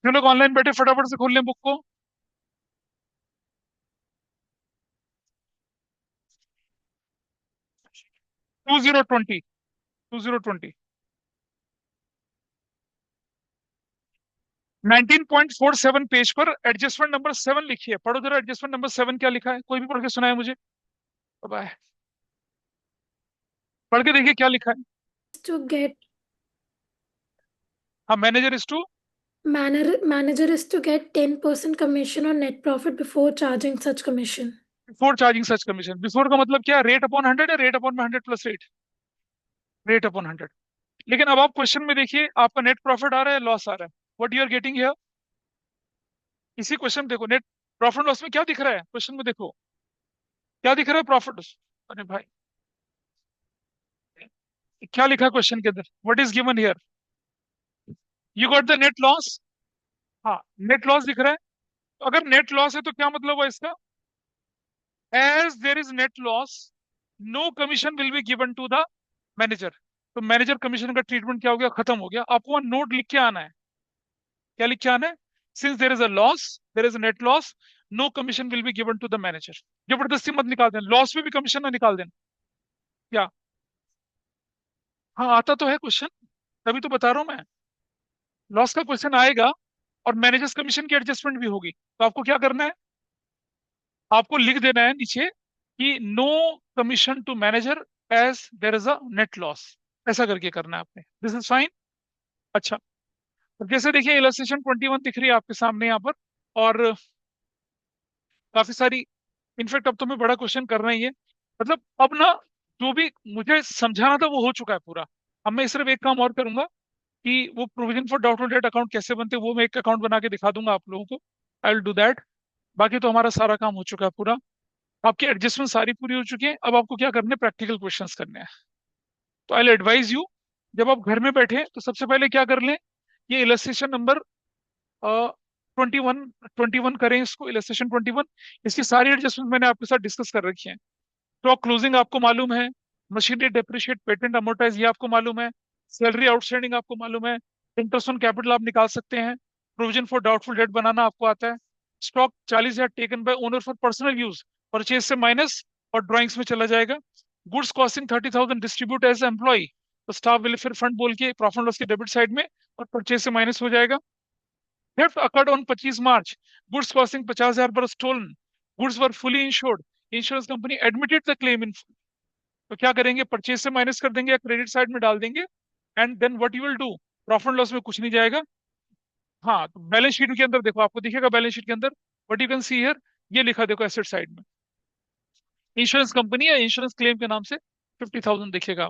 जो लोग ऑनलाइन बैठे फटाफट से खोल लें बुक को। 2020, 2020, 19.47 पेज पर एडजस्टमेंट नंबर 7 लिखिए, पढ़ो जरा एडजस्टमेंट नंबर 7 क्या लिखा है, कोई भी पढ़ के सुनाए मुझे। बाय, पढ़ के देखिए क्या लिखा है। To get हाँ, manager is to, manager is to get 10% commission on net profit before charging such commission. Before charging such commission. Before का मतलब क्या, रेट अपॉन 100 है, रेट अपॉन में 100 प्लस रेट, रेट अपॉन 100। लेकिन अब आप क्वेश्चन में देखिए, आपका नेट प्रॉफिट आ रहा है, लॉस आ रहा है, what you are getting here. इसी क्वेश्चन में देखो, नेट प्रॉफिट लॉस में क्या दिख रहा है, क्वेश्चन में देखो क्या दिख रहा है, प्रॉफिट। अरे भाई, क्या लिखा है क्वेश्चन के अंदर, what is given here, you got the net loss. हाँ, नेट लॉस दिख रहा है। तो अगर नेट लॉस है तो क्या मतलब हुआ इसका, as there is net loss, no commission will be given to the manager. तो मैनेजर कमीशन का ट्रीटमेंट क्या हो गया, खत्म हो गया। आपको वहां नोट लिख के आना है, क्या लिख के आना है, since there is a loss, there is a net loss, no commission will be given to the manager. जबरदस्ती मत निकाल देना, लॉस में भी कमीशन ना निकाल देना। क्या, हाँ आता तो है क्वेश्चन, तभी तो बता रहा हूं मैं। लॉस का क्वेश्चन आएगा और मैनेजर्स कमीशन की एडजस्टमेंट भी होगी, तो आपको क्या करना है, आपको लिख देना है नीचे कि no commission to manager as there is a net loss, ऐसा करके करना है आपने। This is fine. अच्छा, अब जैसे देखिए इलस्ट्रेशन 21 दिख रही है आपके सामने यहाँ पर, और काफी सारी, इनफेक्ट अब तो मैं बड़ा क्वेश्चन करना ही है, मतलब अब ना जो भी मुझे समझाना था वो हो चुका है पूरा। अब मैं सिर्फ एक काम और करूंगा कि वो provision for doubt debt account कैसे बनते हैं वो मैं एक अकाउंट बना के दिखा दूंगा आप लोगों को। I will do that. बाकी तो हमारा सारा काम हो चुका है पूरा, आपकी एडजस्टमेंट सारी पूरी हो चुकी है। अब आपको क्या करना है, प्रैक्टिकल क्वेश्चंस करने हैं। तो आई एडवाइज यू, जब आप घर में बैठे तो सबसे पहले क्या कर लें, ये इलस्ट्रेशन नंबर 21, 21 करें इसको, इलस्ट्रेशन 21। इसकी सारी एडजस्टमेंट मैंने आपके साथ डिस्कस कर रखी है। स्टॉक क्लोजिंग आपको मालूम है, मशीनरी डेप्रिशिएट, पेटेंट अमोर्टाइज ये आपको मालूम है, सैलरी आउटस्टैंडिंग आपको मालूम है, इंटरेस्ट ऑन कैपिटल आप निकाल सकते हैं, प्रोविजन फॉर डाउटफुल डेट बनाना आपको आता है, stock 40,000 taken by owner for personal use, purchase से माइनस और ड्राइंग्स में चला जाएगा। Goods costing 30,000 distribute as employ, तो स्टाफ वेलफेयर फंड बोल के प्रॉफिट लॉस के डेबिट साइड में और परचेज से माइनस हो जाएगा। Theft occurred on 25 March, goods costing 50,000 पर stolen, goods were fully insured, insurance company admitted the claim in. तो क्या करेंगे, परचेज से माइनस कर देंगे या क्रेडिट साइड में डाल देंगे, and then what you will do, profit loss में कुछ नहीं जाएगा। हाँ, तो बैलेंस शीट के अंदर देखो, आपको दिखेगा बैलेंस शीट के अंदर what you can see here, ये लिखा देखो एसेट साइड में, इंश्योरेंस कंपनी या इंश्योरेंस क्लेम के नाम से 50,000 दिखेगा।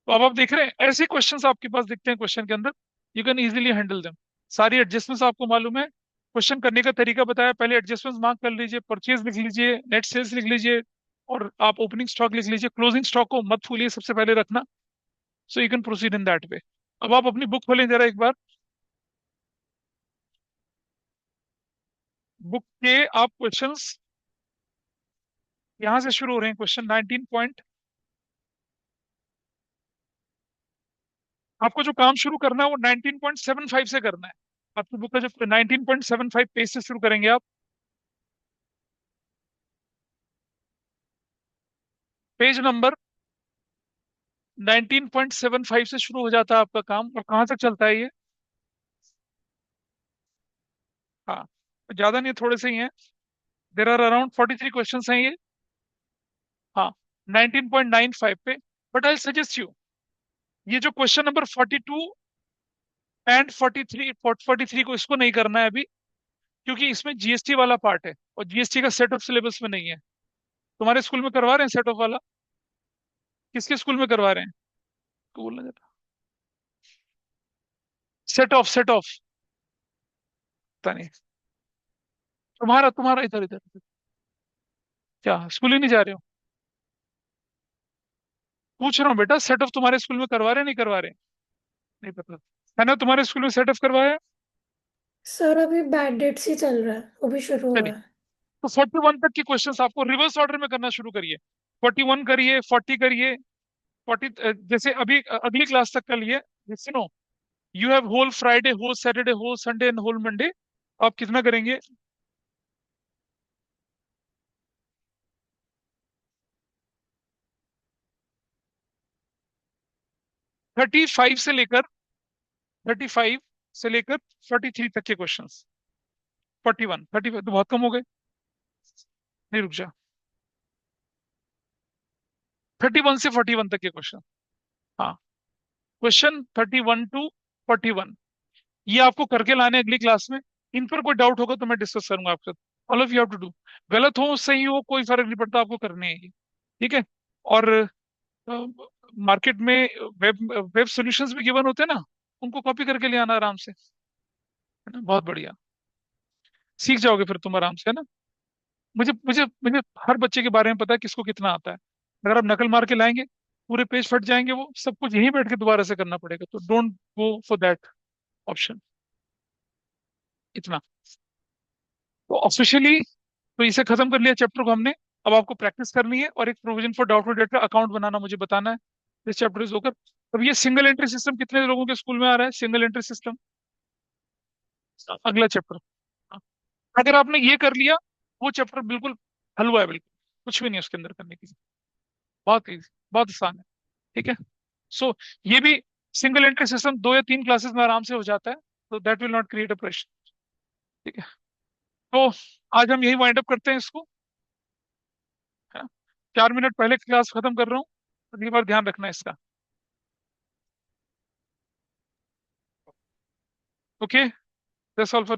तो अब आप देख रहे हैं ऐसे क्वेश्चंस आपके पास दिखते हैं क्वेश्चन के अंदर, you can easily handle them. सारी एडजस्टमेंट्स आपको मालूम है, क्वेश्चन करने का तरीका बताया, पहले एडजस्टमेंट्स मार्क कर लीजिए, परचेज लिख लीजिए, नेट सेल्स लिख लीजिए, और आप ओपनिंग स्टॉक लिख लीजिए, क्लोजिंग स्टॉक को मत भूलिए सबसे पहले रखना। So you can proceed in that वे। अब आप अपनी बुक खोलें जरा एक बार, बुक के आप क्वेश्चंस यहां से शुरू हो रहे हैं, क्वेश्चन 19 पॉइंट। आपको जो काम शुरू करना है वो 19.75 से करना है। आपकी बुक का जो 19.75 पेज से शुरू करेंगे आप, पेज नंबर 19.75 से शुरू हो जाता है आपका काम, और कहाँ तक चलता है ये, हाँ, ज्यादा नहीं, थोड़े से ही हैं, देर आर अराउंड 43 क्वेश्चन हैं ये। हाँ, 19.95 पे। बट आई सजेस्ट यू, ये जो क्वेश्चन नंबर 42 एंड 43, 43 को इसको नहीं करना है अभी, क्योंकि इसमें जीएसटी वाला पार्ट है और जीएसटी का सेट ऑफ सिलेबस में नहीं है। तुम्हारे स्कूल में करवा रहे हैं सेट ऑफ वाला, किसके स्कूल में करवा रहे हैं, तो बोलना जरा, सेट ऑफ, पता नहीं, तुम्हारा तुम्हारा इधर इधर इधर। क्या स्कूल ही नहीं जा रहे हो, पूछ रहा हूँ बेटा, सेट ऑफ तुम्हारे स्कूल में करवा रहे हैं नहीं करवा रहे हैं, नहीं पता है ना, तुम्हारे स्कूल में सेट ऑफ करवाया है? सर अभी बैड डेट्स ही चल रहा है, वो भी शुरू हुआ चलिए, है। तो 41 तक के क्वेश्चंस आपको रिवर्स ऑर्डर में करना शुरू करिए। 41 करिए, 40 करिए, 40 जैसे अभी अगली क्लास तक का लिए, सुनो, you have whole Friday, whole Saturday, whole Sunday and whole Monday. आप कितना करेंगे, 35 से लेकर, 35 से लेकर 43 तक के क्वेश्चंस। 41, 35 तो बहुत कम हो गए, नहीं रुक जा, 31 से 41 तक के क्वेश्चन। हाँ, क्वेश्चन 31 to 41, ये आपको करके लाने हैं अगली क्लास में। इन पर कोई डाउट होगा तो मैं डिस्कस करूंगा आपके साथ। All of you have to do, गलत हो सही हो कोई फर्क नहीं पड़ता, आपको करने हैं ये, ठीक है। और मार्केट में वेब वेब सॉल्यूशंस भी गिवन होते हैं ना, उनको कॉपी करके ले आना आराम से, है ना, बहुत बढ़िया, सीख जाओगे फिर तुम आराम से, है ना। मुझे मुझे मुझे हर बच्चे के बारे में पता है किसको कितना आता है। अगर आप नकल मार के लाएंगे पूरे पेज फट जाएंगे, वो सब कुछ यहीं बैठ के दोबारा से करना पड़ेगा, तो don't go for that option, इतना। तो ऑफिशियली तो इसे खत्म कर लिया चैप्टर को हमने। अब आपको प्रैक्टिस करनी है और एक प्रोविजन फॉर डाउटफुल डेट का अकाउंट बनाना मुझे बताना है। This chapter is over. अब ये सिंगल एंट्री सिस्टम कितने लोगों के स्कूल में आ रहा है, सिंगल एंट्री सिस्टम, अगला चैप्टर। अगर आपने ये कर लिया, वो चैप्टर बिल्कुल हलवा है, बिल्कुल कुछ भी नहीं है उसके अंदर करने की, बहुत इजी, बहुत आसान है, ठीक है। सो ये भी सिंगल एंट्री सिस्टम 2 या 3 क्लासेस में आराम से हो जाता है, तो that will not create a pressure. ठीक है। तो आज हम यही वाइंड अप करते हैं इसको, है ना। 4 मिनट पहले क्लास खत्म कर रहा हूँ, अगली बार ध्यान रखना इसका। Okay, that's all for